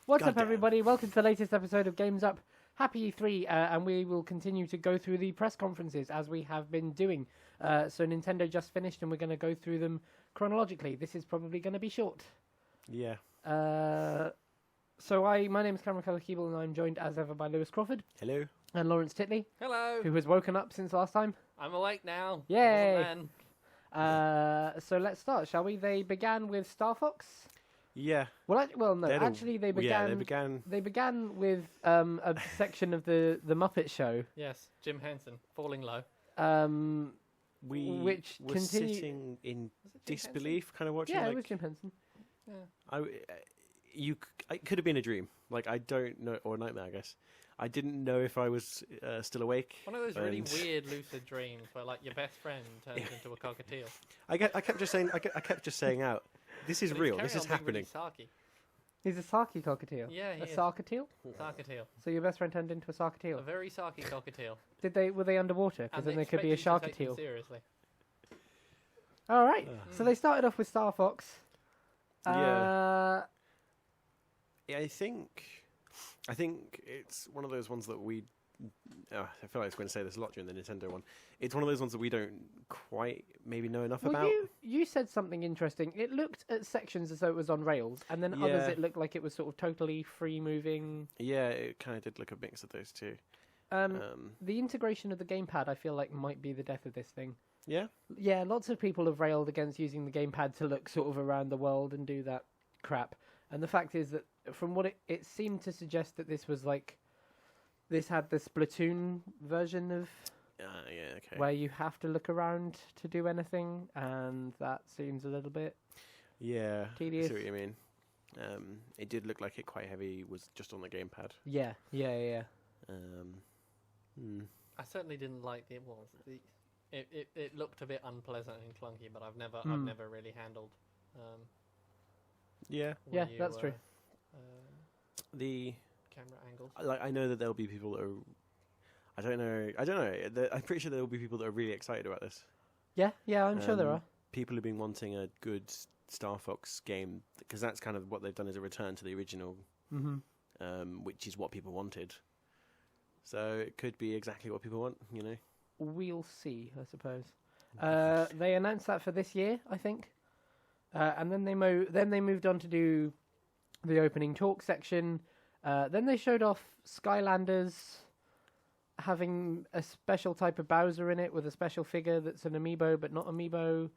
What's up, Goddamn. everybody? Welcome to the latest episode of Games Up. Happy E3, and we will continue to go through the press conferences as we have been doing. So Nintendo just finished, and we're going to go through them chronologically. This is probably going to be short. Yeah. My name is Cameron Keeble, and I'm joined as ever by Lewis Crawford Hello. and Lawrence Titley, Hello. who has woken up since last time. I'm awake now. Yay! So let's start, shall we? They began with Star Fox. Yeah. They began. They began with a section of the Muppet Show. Yes, Jim Henson, Falling Low. Which were continue- sitting in Was it Jim disbelief, kind of watching. Yeah, like, it was Jim Henson. It could have been a dream. Like, I don't know, or a nightmare, I guess. I didn't know if I was still awake. One of those really and weird lucid dreams where, like, your best friend turns into a cockatiel. I kept just saying out. This is But he's real. carrying This is on being happening. Really sarky. He's a sarky cockatiel. Yeah, he a is. sarkatiel. Sarkatiel. So your best friend turned into a A sarkatiel. very sarky cockatiel. Were they underwater? Because And then they they could be a expect you to take them sharkatiel. seriously. All right. So they started off with Star Fox. Yeah. I think it's one of those ones that we. I feel like I was going to say this a lot during the Nintendo one. It's one of those ones that we don't quite maybe know enough Well, about. you said something interesting. It looked at sections as though it was on rails, and then others Yeah. it looked like it was sort of totally free moving. Yeah, it kind of did look a mix of those two. The integration of the gamepad, I feel like, might be the death of this thing. Yeah. Yeah, lots of people have railed against using the gamepad to look sort of around the world and do that crap. And the fact is that from what it seemed to suggest that this was like, this had the Splatoon version of Yeah. Okay. where you have to look around to do anything, and that seems a little bit Yeah. tedious. I see what you mean. It did look like it quite heavy was just on the gamepad. Yeah. I certainly didn't like the. What was it? It looked a bit unpleasant and clunky, but I've never really handled. Yeah. Yeah, when that's true. The Camera angles. I know that there'll be people that are. I don't know. I'm pretty sure there'll be people that are really excited about this. Yeah, I'm sure there are. People have been wanting a good Star Fox game because that's kind of what they've done as a return to the original, which is what people wanted. So it could be exactly what people want, you know. We'll see, I suppose. They announced that for this year, I think, and then they moved on to do the opening talk section. Then they showed off Skylanders having a special type of Bowser in it with a special figure that's an amiibo but not amiibo.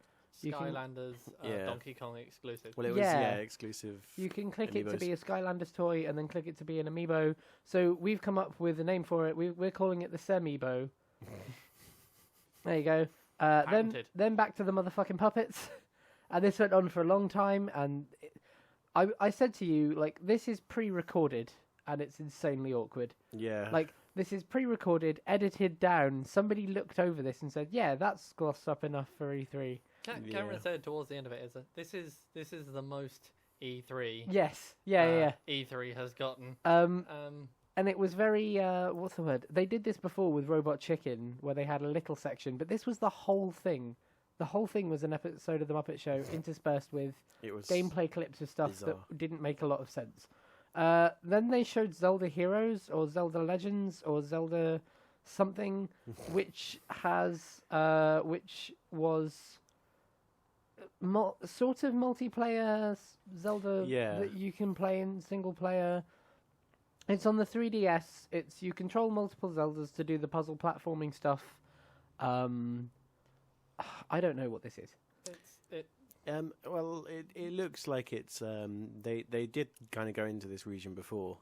Skylanders, Donkey Kong exclusive. Well, it was exclusive. You can click it to amiibos. be a Skylanders toy and then click it to be an amiibo. So we've come up with a name for it. We're calling it the Semiibo. There you go. Then back to the motherfucking puppets. And this went on for a long time. And I said to you, like, this is pre-recorded and it's insanely awkward. Yeah. Like, this is pre-recorded, edited down. Somebody looked over this and said, yeah, that's glossed up enough for E3. Cameron said towards the end of it, this is the most E3. Yes. Yeah. E3 has gotten. And it was very, what's the word? They did this before with Robot Chicken, where they had a little section, but this was the whole thing. The whole thing was an episode of The Muppet Show interspersed with gameplay clips of stuff bizarre. that didn't make a lot of sense. Then they showed Zelda Heroes, or Zelda Legends, or Zelda something, which was sort of multiplayer Zelda that you can play in single player. It's on the 3DS. You control multiple Zeldas to do the puzzle platforming stuff. I don't know what this is. Well, it looks like it's they did kind of go into this region before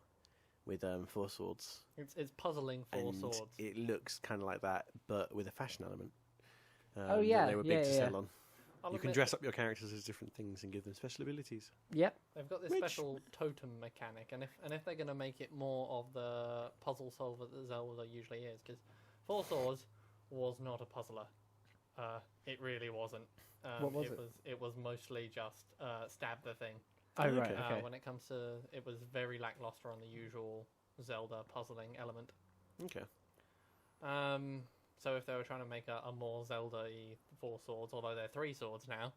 with Four Swords. It's puzzling Four Swords. It looks kind of like that, but with a fashion element. Oh yeah, that they were big to sell on. I'll You can admit, dress up your characters as different things and give them special abilities. Yep. they've got this special totem mechanic, and if they're going to make it more of the puzzle solver that Zelda usually is, because Four Swords was not a puzzler. It really wasn't. What was it? It was mostly just stab the thing. Oh right. Okay. When it comes to, it was very lackluster on the usual Zelda puzzling element. Okay. So if they were trying to make a more Zelda-y Four Swords, although they're three swords now,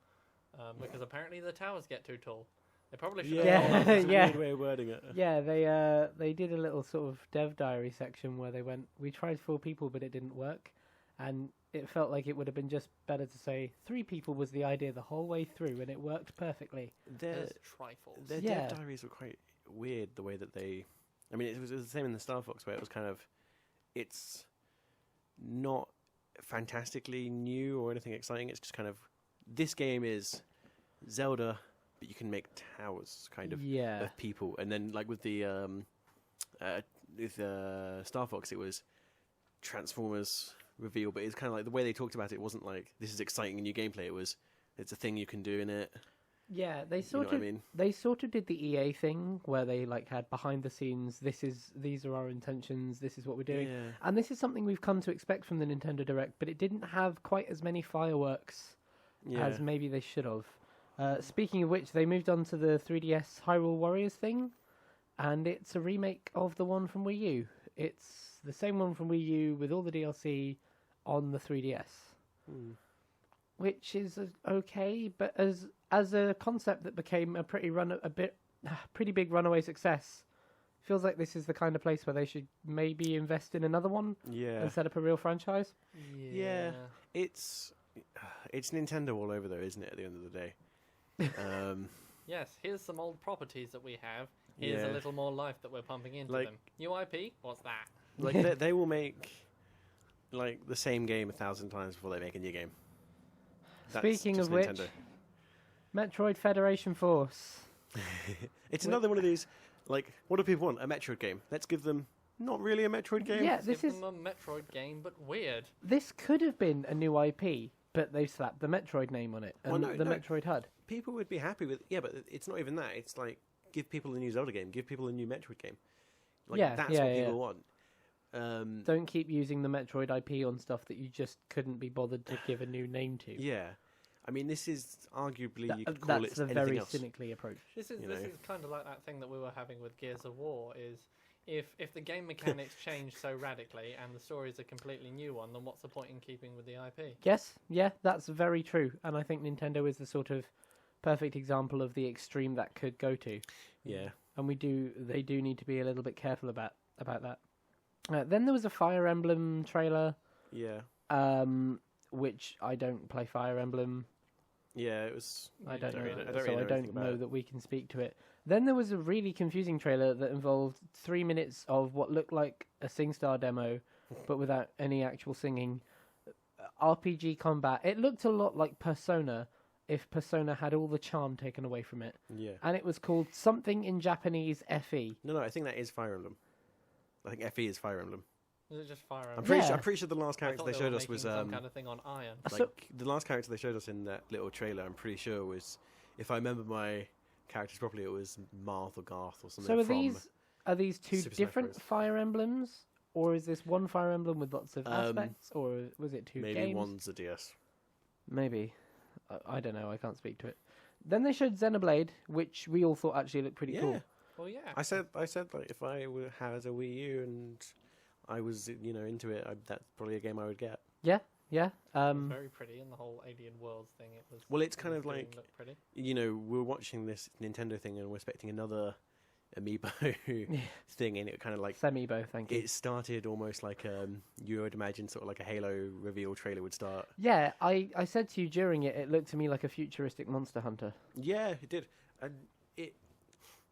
because apparently the towers get too tall, They probably should Yeah, have. that's a Yeah. weird way of wording it. Yeah, they did a little sort of dev diary section where they went, we tried 4 people, but it didn't work. And it felt like it would have been just better to say 3 people was the idea the whole way through, and it worked perfectly. Their Trifles. Yeah. dev diaries were quite weird, the way that they... I mean, it was the same in the Star Fox, where it was kind of... It's not fantastically new or anything exciting. It's just kind of... This game is Zelda, but you can make towers, kind of, Yeah. of people. And then, like, with the... Star Fox, it was Transformers reveal, but it's kind of like the way they talked about it wasn't like, this is exciting new gameplay. It was, it's a thing you can do in it. Yeah, they You know sort what of I mean? they sort of did the EA thing where they like had behind the scenes, these are our intentions, this is what we're doing. Yeah. And this is something we've come to expect from the Nintendo Direct, but it didn't have quite as many fireworks Yeah. as maybe they should have. Speaking of which, they moved on to the 3DS Hyrule Warriors thing, and it's a remake of the one from Wii U. It's the same one from Wii U with all the DLC on the 3DS, which is okay, but as a concept that became a pretty big runaway success, feels like this is the kind of place where they should maybe invest in another one Yeah. and set up a real franchise. Yeah. It's Nintendo all over, though, isn't it? At the end of the day. Yes, here's some old properties that we have. Here's a Yeah. little more life that we're pumping into Like- them. New IP? What's that? Like they will make like the same game 1,000 times before they make a new game. That's Speaking just of which, Nintendo. Metroid Federation Force. It's another one of these. Like, what do people want? A Metroid game. Let's give them not really a Metroid game. Yeah, Let's this give is them a Metroid game, but weird. this could have been a new IP, but they've slapped the Metroid name on it and Well, no, the no. Metroid HUD. People would be happy with. Yeah, but it's not even that. It's like give people a new Zelda game. Give people a new Metroid game. Like Yeah, that's yeah, what yeah. people want. Don't keep using the Metroid IP on stuff that you just couldn't be bothered to give a new name to. Yeah, I mean, this is arguably you could That's call it the anything very else. cynically approach. This is You this know. is kind of like that thing that we were having with Gears of War. Is if the game mechanics change so radically and the story is a completely new one, then what's the point in keeping with the IP? Yes, yeah, that's very true, and I think Nintendo is the sort of perfect example of the extreme that could go to. Yeah, And they do need to be a little bit careful about that. Then there was a Fire Emblem trailer, yeah, which I don't play Fire Emblem. yeah. It was. I don't know, really know so I anything don't about know it. that we can speak to it. Then there was a really confusing trailer that involved 3 minutes of what looked like a SingStar demo, but without any actual singing. RPG combat. It looked a lot like Persona, if Persona had all the charm taken away from it. Yeah. And it was called something in Japanese FE. No, I think that is Fire Emblem. I think FE is Fire Emblem. Is it just Fire I'm Emblem? pretty, Yeah. I'm pretty sure the last I character thought they were showed us making was some kind of thing on Iron. like So- the last character they showed us in that little trailer. I'm pretty sure was, if I remember my characters properly, it was Marth or Garth or something. So from are these two Super Smash different Bros. Fire Emblems? Or is this one Fire Emblem with lots of aspects? Or was it two maybe games? one's a DS. Maybe. I don't know. I can't speak to it. Then they showed Xenoblade, which we all thought actually looked pretty Yeah. cool. Well, yeah. I said like if I had a Wii U and I was into it, that's probably a game I would get. Yeah. It was very pretty, and the whole Alien Worlds thing. It was. Well, it's it kind was of doing like- look pretty. We're watching this Nintendo thing and we're expecting another amiibo thing, and it kind of like Semibo, thank you. it started almost like you would imagine sort of like a Halo reveal trailer would start. Yeah, I said to you during it looked to me like a futuristic Monster Hunter. Yeah, it did, and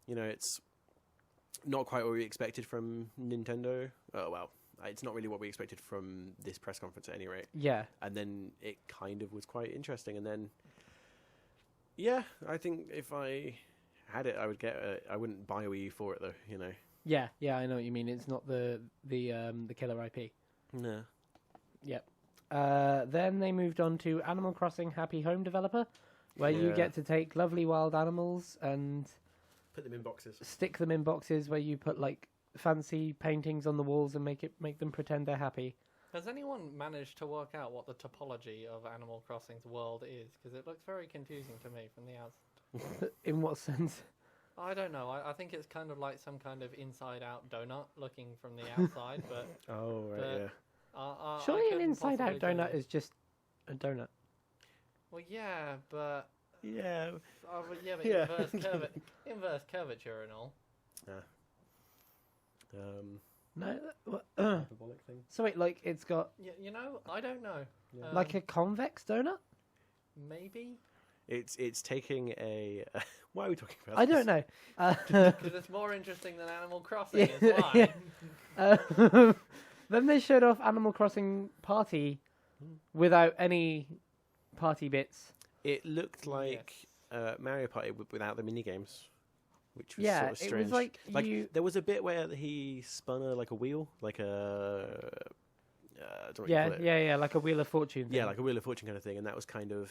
it's not quite what we expected from Nintendo. Oh well, it's not really what we expected from this press conference at any rate. Yeah. And then it kind of was quite interesting, and then yeah, I think if I had it, I would get it. I wouldn't buy a Wii U for it though. Yeah, I know what you mean. It's not the killer IP. No. Yep. Then they moved on to Animal Crossing Happy Home Developer, where you Yeah. get to take lovely wild animals and Put them in boxes. stick them in boxes where you put like fancy paintings on the walls and make them pretend they're happy. Has anyone managed to work out what the topology of Animal Crossing's world is? Because it looks very confusing to me from the outside. In what sense? I don't know. I think it's kind of like some kind of inside-out donut looking from the outside, but Oh right, But- yeah. I Surely an couldn't inside-out possibly do donut it. is just a donut. Well, yeah, but Yeah. Oh, but yeah, but Yeah. inverse curvature and all. No. Hyperbolic thing. So wait, like it's got You know, I don't know. Yeah. like a convex donut? Maybe It's taking a. Why are we talking about? I this? don't know. because it's more interesting than Animal Crossing. Is why. Yeah. Then they showed off Animal Crossing Party without any party bits. It looked like Mario Party without the mini games, which was Yeah, sort of it strange. was like you. There was a bit where he spun a wheel, like a. I don't know what you Yeah, call it. yeah, like a Wheel of Fortune. Thing. Yeah, like a Wheel of Fortune kind of thing, and that was kind of.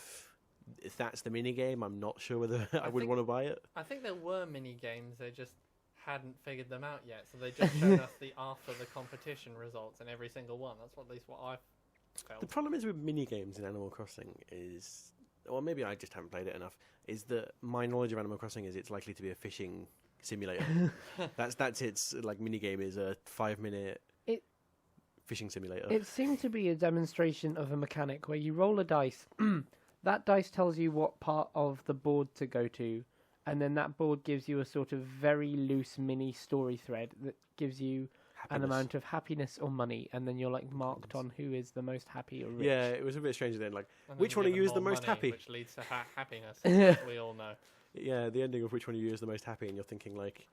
If that's the mini game, I'm not sure whether I would think- want to buy it. I think there were mini games. They just hadn't figured them out yet, so they just showed us the after the competition results in every single one. That's at least what I felt. The problem is with mini games in Animal Crossing is, or maybe I just haven't played it enough. Is that my knowledge of Animal Crossing is it's likely to be a fishing simulator. that's its like mini game is a 5-minute fishing simulator. It seemed to be a demonstration of a mechanic where you roll a dice. That dice tells you what part of the board to go to, and then that board gives you a sort of very loose mini story thread that gives you an amount of happiness or money, and then you're like marked on who is the most happy or rich. Yeah, it was a bit strange then. Like, And then which you're one of given you is the more most money, happy? Which leads to happiness, as we all know. yeah, the ending of which one of you is the most happy, and you're thinking like,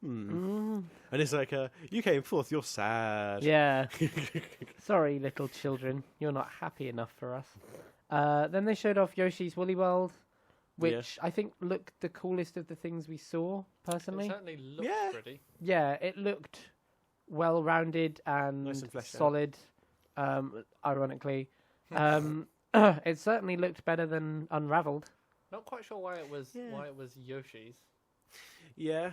Mm. and it's like, you came fourth, you're sad. Yeah. Sorry, little children, you're not happy enough for us. Then they showed off Yoshi's Woolly World, which I think looked the coolest of the things we saw, personally. It certainly looks Yeah. pretty. Yeah, it looked well-rounded and, Nice and fleshed out. solid, ironically. It certainly looked better than Unraveled. Not quite sure why it was Yoshi's. Yeah,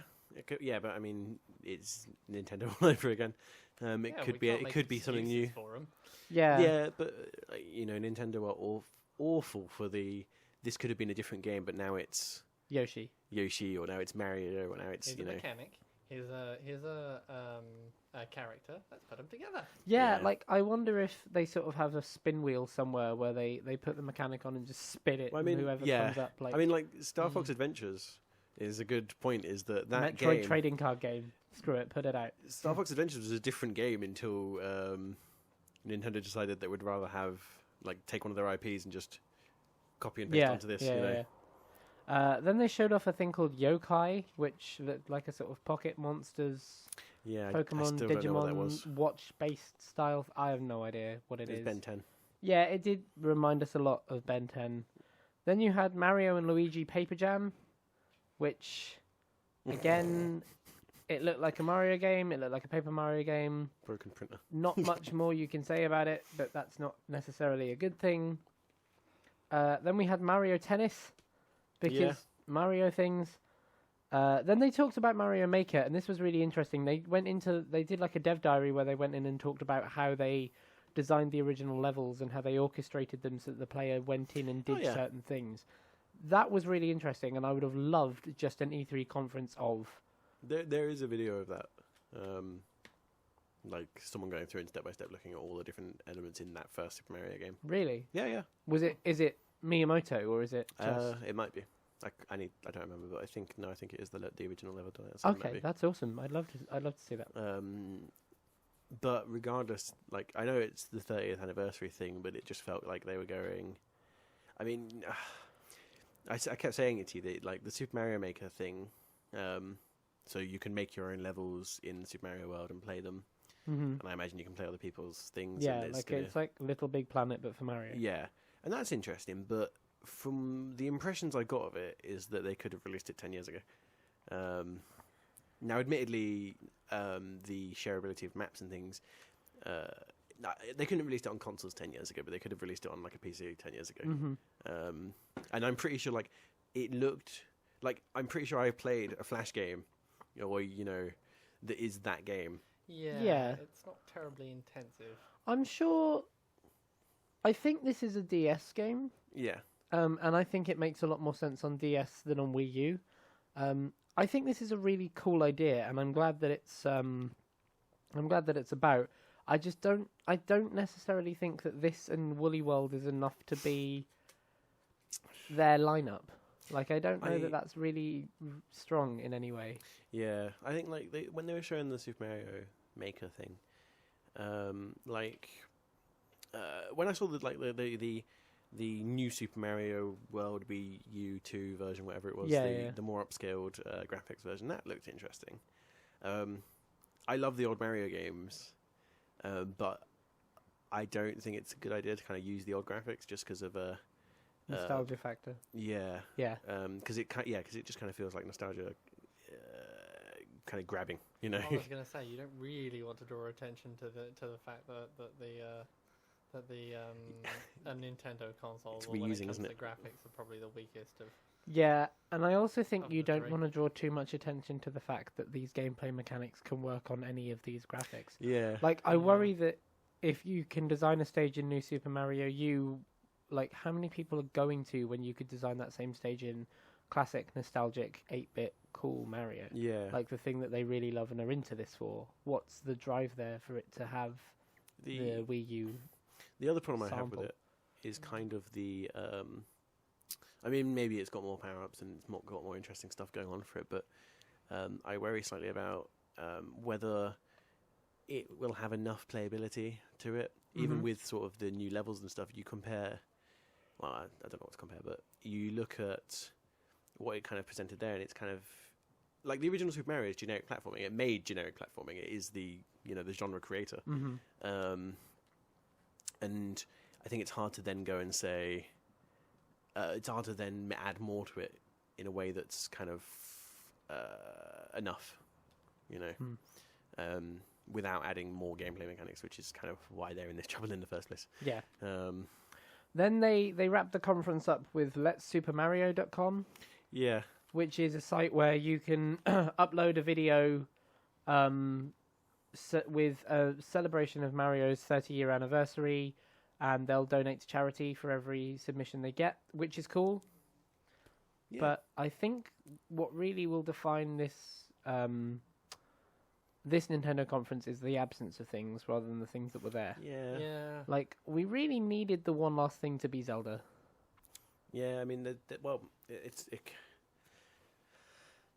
but I mean, it's Nintendo all over again. It could be something new. For 'em. Yeah. Yeah, but Nintendo are awful for the. This could have been a different game, but now it's Yoshi. Yoshi, or now it's Mario, or now it's Here's a mechanic. Here's a character. Let's put them together. Yeah, Yeah. like I wonder if they sort of have a spin wheel somewhere where they put the mechanic on and just spin it, Well, I and mean, whoever yeah. comes up like I mean, like Star Fox Adventures is a good point. Is that Metroid game? trading card game. Screw it, put it out. Star Fox Adventures was a different game until Nintendo decided they would rather have take one of their IPs and just copy and paste onto this. Yeah. Then they showed off a thing called Yokai, which looked like a sort of Pocket Monsters, Yeah, I Pokemon, still don't know what that was. Digimon, watch-based style. I have no idea what it It's is. Ben 10. Yeah, it did remind us a lot of Ben 10. Then you had Mario and Luigi Paper Jam, which, again, it looked like a Mario game. It looked like a Paper Mario game. Broken printer. Not much more you can say about it, but that's not necessarily a good thing. Then we had Mario Tennis, because Mario things. Then they talked about Mario Maker, and this was really interesting. They did like a dev diary where they went in and talked about how they designed the original levels and how they orchestrated them so that the player went in and did certain things. That was really interesting, and I would have loved just an E3 conference of. There is a video of that. Like someone going through and step by step looking at all the different elements in that first Super Mario game. Really? Yeah. Is it Miyamoto or is it just... It might be. I don't remember, but I think it is the original level design. So it might Okay, be. that's awesome. I'd love to see that. But regardless, I know it's the 30th anniversary thing, but it just felt like they were going. I mean, I kept saying it to you, the Super Mario Maker thing. So you can make your own levels in Super Mario World and play them, and I imagine you can play other people's things. Yeah, and it's like Little Big Planet, but for Mario. Yeah, and that's interesting. But from the impressions I got of it, is that they could have released it 10 years ago. Now, admittedly, the shareability of maps and things, they couldn't have released it on consoles 10 years ago, but they could have released it on a PC 10 years ago. And I'm pretty sure it looked I'm pretty sure I played a Flash game, or that is that game. Yeah. It's not terribly intensive. I'm sure. I think this is a DS game. Yeah. And I think it makes a lot more sense on DS than on Wii U. I think this is a really cool idea, and I'm glad that it's about. I just don't necessarily think that this and Woolly World is enough to be their lineup. Like, I don't know I- that that's really strong in any way. Yeah, I think like when they were showing the Super Mario Maker thing, like when I saw the new Super Mario World Wii U 2 version, whatever it was, the more upscaled graphics version, that looked interesting. I love the old Mario games, but I don't think it's a good idea to kind of use the old graphics just because of a Nostalgia factor. Yeah, Yeah. because it just kind of feels like nostalgia, kind of grabbing, you know. I was going to say you don't really want to draw attention to the fact that a Nintendo console, It's when it reusing, comes isn't to it? graphics, are probably the weakest of. Yeah, and I also think Of you the don't three. want to draw too much attention to the fact that these gameplay mechanics can work on any of these graphics. Yeah, Like, I Yeah. worry that if you can design a stage in New Super Mario U, like, how many people are going to when you could design that same stage in classic, nostalgic, 8-bit, cool Mario? yeah. Like, the thing that they really love and are into this for. What's the drive there for it to have the Wii U? The other problem I have sample. with it is kind of the. I mean, maybe it's got more power ups and it's got more interesting stuff going on for it, but I worry slightly about whether it will have enough playability to it, even Mhm. with sort of the new levels and stuff. You compare. Well, I don't know what to compare, but you look at what it kind of presented there, and it's kind of like the original Super Mario is generic platforming. It made generic platforming. It is the genre creator. Mm-hmm. And I think it's hard to then go and say, it's hard to then add more to it in a way that's kind of enough, without adding more gameplay mechanics, which is kind of why they're in this trouble in the first place. Yeah. Um, Then they wrapped the conference up with Let'sSuperMario.com, yeah, which is a site where you can upload a video with a celebration of Mario's 30-year anniversary, and they'll donate to charity for every submission they get, which is cool. yeah. But I think what really will define this Nintendo conference is the absence of things rather than the things that were there. yeah, Yeah. Like, we really needed the one last thing to be Zelda. yeah. I mean,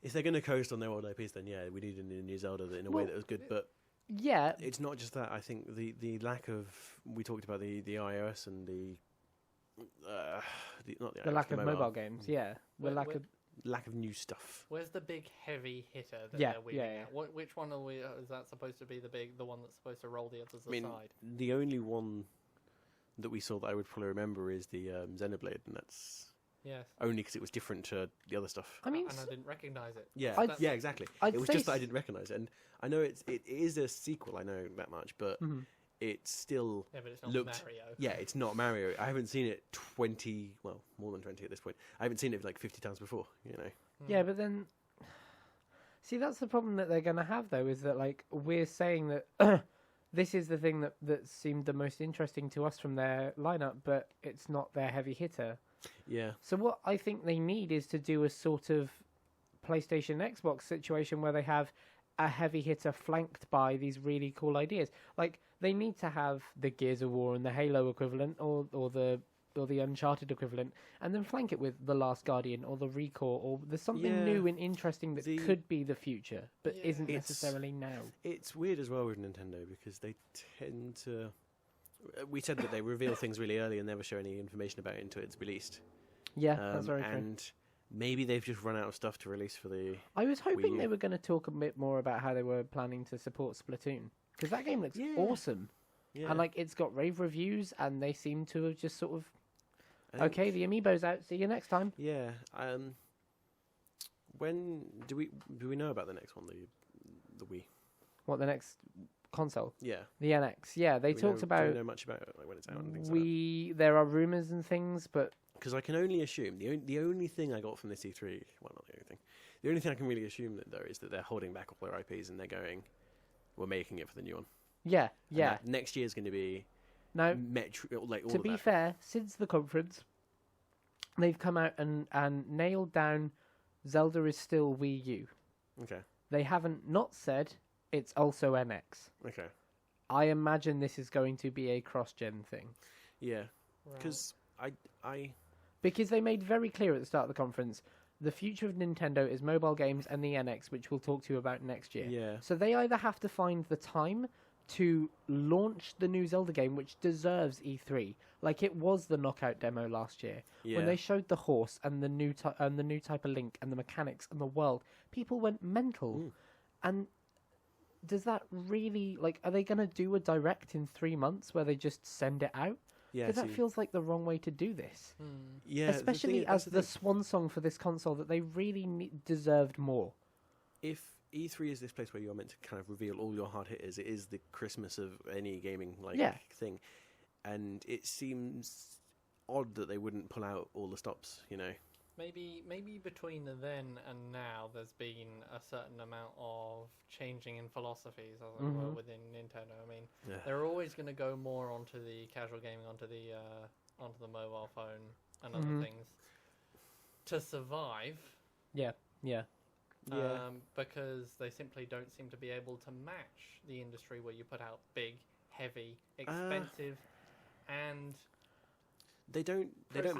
if they're going to coast on their old IPs, then yeah, we needed a new Zelda in a way that was good. But Yeah, it's not just that. I think the lack of, we talked about the iOS and the lack of mobile games. Yeah, the lack of lack of new stuff. Where's the big heavy hitter that Yeah, they're weaving yeah, yeah. out? Which one are we? Is that supposed to be the one that's supposed to roll the others I mean, aside? the only one that we saw that I would probably remember is the Xenoblade, and that's Yes. only because it was different to the other stuff. I mean, And I didn't recognise it. Yeah, I'd- yeah, exactly. I'd It was say just that I s- didn't recognise it, and I know it is a sequel. I know that much, but Mhm. it's still Yeah, but it's not looked. Mario. Yeah, it's not Mario. I haven't seen it more than 20 at this point. I haven't seen it like 50 times before. Yeah, but then, see, that's the problem that they're going to have, though, is that, like, we're saying that this is the thing that seemed the most interesting to us from their lineup, but it's not their heavy hitter. Yeah, So what I think they need is to do a sort of PlayStation Xbox situation where they have a heavy hitter flanked by these really cool ideas. Like, they need to have the Gears of War and the Halo equivalent, or the Uncharted equivalent, and then flank it with The Last Guardian or the Recore, or there's something Yeah. new and interesting that could be the future, but Yeah. isn't It's- necessarily now. it's weird as well with Nintendo because they tend to. We said that they reveal things really early and never show any information about it until it's released. Yeah, that's very true. And maybe they've just run out of stuff to release for the. I was hoping Wii they U. were going to talk a bit more about how they were planning to support Splatoon, because that game looks Yeah. awesome. Yeah. And, like, it's got rave reviews, and they seem to have just sort of, I think- okay, the amiibo's out, see you next time. Yeah. When do we know about the next one? The Wii. What, the next console? Yeah. The NX. Yeah, they Do we talked know, about, Do we know much about it, like when it's out and things like there are rumours and things, but Because I can only assume the only thing I got from this E3, well, not the only thing, the only thing I can really assume that though is that they're holding back all their IPs and they're going, we're making it for the new one. yeah. And that next year's going to be Now, like all to of be that. fair, since the conference, they've come out and nailed down Zelda is still Wii U. Okay. They haven't not said it's also NX. Okay. I imagine this is going to be a cross-gen thing. Yeah. Right. Because I because they made very clear at the start of the conference, the future of Nintendo is mobile games and the NX, which we'll talk to you about next year. Yeah. So they either have to find the time to launch the new Zelda game, which deserves E3, like it was the Knockout demo last year, when they showed the horse and the new type of Link and the mechanics and the world. People went mental, and does that really are they going to do a direct in 3 months where they just send it out? Yeah, Because that feels like the wrong way to do this. Yeah, Especially as the swan song for this console that they really deserved more. If E3 is this place where you're meant to kind of reveal all your hard hitters, it is the Christmas of any gaming thing, and it seems odd that they wouldn't pull out all the stops. Maybe between then and now, there's been a certain amount of changing in philosophies, as it were, within Nintendo. I mean, they're always going to go more onto the casual gaming, onto the mobile phone and other things to survive. Yeah. Because they simply don't seem to be able to match the industry where you put out big, heavy, expensive, and they don't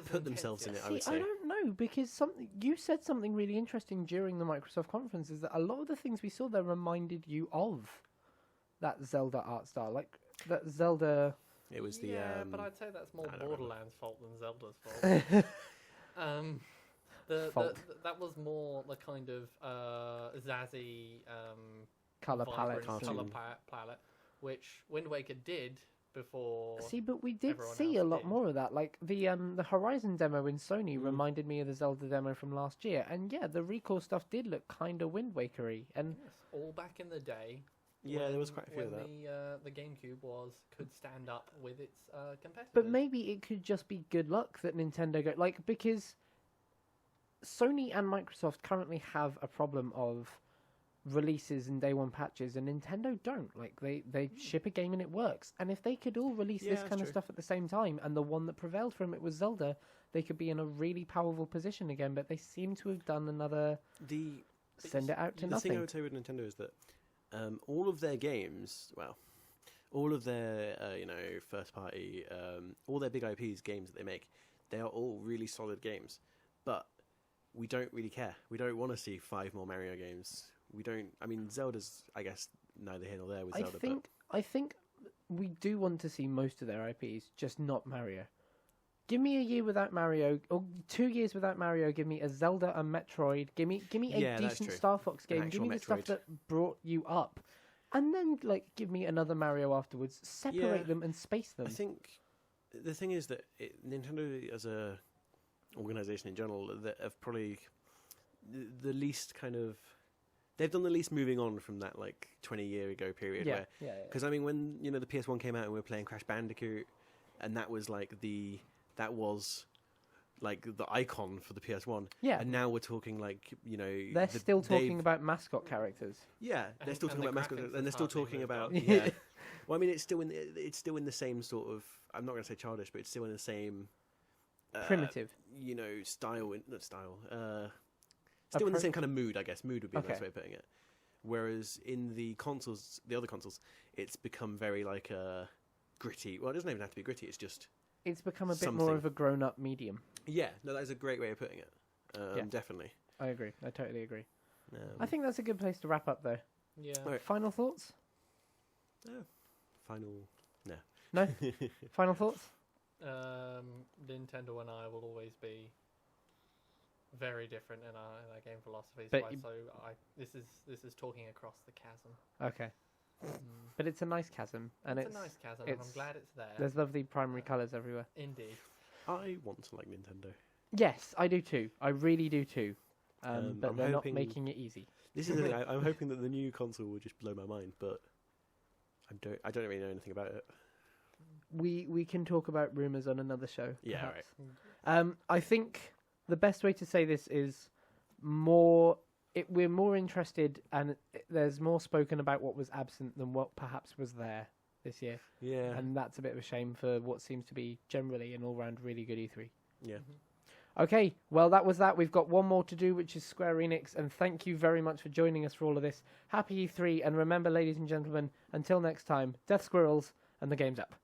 put themselves in it. I would say. I don't know, because you said something really interesting during the Microsoft conference, is that a lot of the things we saw there reminded you of that Zelda art style, like that Zelda. It was the but I'd say that's more Borderlands' fault than Zelda's fault. That was more the kind of zazzy color palette, palette, which Wind Waker did before. See, but we did see a lot more of that. Like the Horizon demo in Sony reminded me of the Zelda demo from last year, and the Recall stuff did look kind of Wind Wakery, and all back in the day. Yeah, there was quite a few of that. The GameCube could stand up with its competitors. But maybe it could just be good luck that Nintendo because Sony and Microsoft currently have a problem of releases and day one patches, and Nintendo don't. They ship a game and it works. And if they could all release this kind of stuff at the same time, and the one that prevailed from it was Zelda, they could be in a really powerful position again. But they seem to have done another send it out to nothing. The thing I would say with Nintendo is that all of their games, all of their first party, all their big IPs games that they make, they are all really solid games. But we don't really care. We don't want to see 5 more Mario games. We don't. I mean, Zelda's, I guess, neither here nor there with Zelda. I think we do want to see most of their IPs, just not Mario. Give me a year without Mario, or 2 years without Mario. Give me a Zelda, a Metroid. Give me a decent Star Fox game. Give me the stuff that brought you up, and then give me another Mario afterwards. Separate them and space them. I think the thing is that Nintendo as a organization in general that have probably the least kind of they've done the least moving on from that 20-year ago period because I mean when the PS1 came out and we were playing Crash Bandicoot and that was the icon for the PS1 and now we're talking they're still talking about mascot characters they're still talking about mascots and they're still talking about well I mean it's still in the same sort of I'm not going to say childish but it's still in the same primitive, style. Still in the same kind of mood, I guess. Mood would be the best way of putting it. Whereas in the other consoles, it's become very gritty. Well, it doesn't even have to be gritty. It's become a bit more of a grown-up medium. Yeah, no, that is a great way of putting it. Definitely. I agree. I totally agree. I think that's a good place to wrap up, though. Yeah. Right. Final thoughts? No. No. Final thoughts? Nintendo and I will always be very different in our game philosophies. This is talking across the chasm. Okay. But it's a nice chasm, and it's a nice chasm, and I'm glad it's there. There's lovely primary colours everywhere. Indeed. I want to like Nintendo. Yes, I do too. I really do too. But they're not making it easy. This is the thing. I'm hoping that the new console will just blow my mind, but I don't really know anything about it. We can talk about rumours on another show. Yeah, right. I think the best way to say this is we're more interested and there's more spoken about what was absent than what perhaps was there this year. Yeah. And that's a bit of a shame for what seems to be generally an all-round really good E3. Yeah. Mm-hmm. Okay, well, that was that. We've got one more to do, which is Square Enix, and thank you very much for joining us for all of this. Happy E3, and remember, ladies and gentlemen, until next time, death squirrels, and the game's up.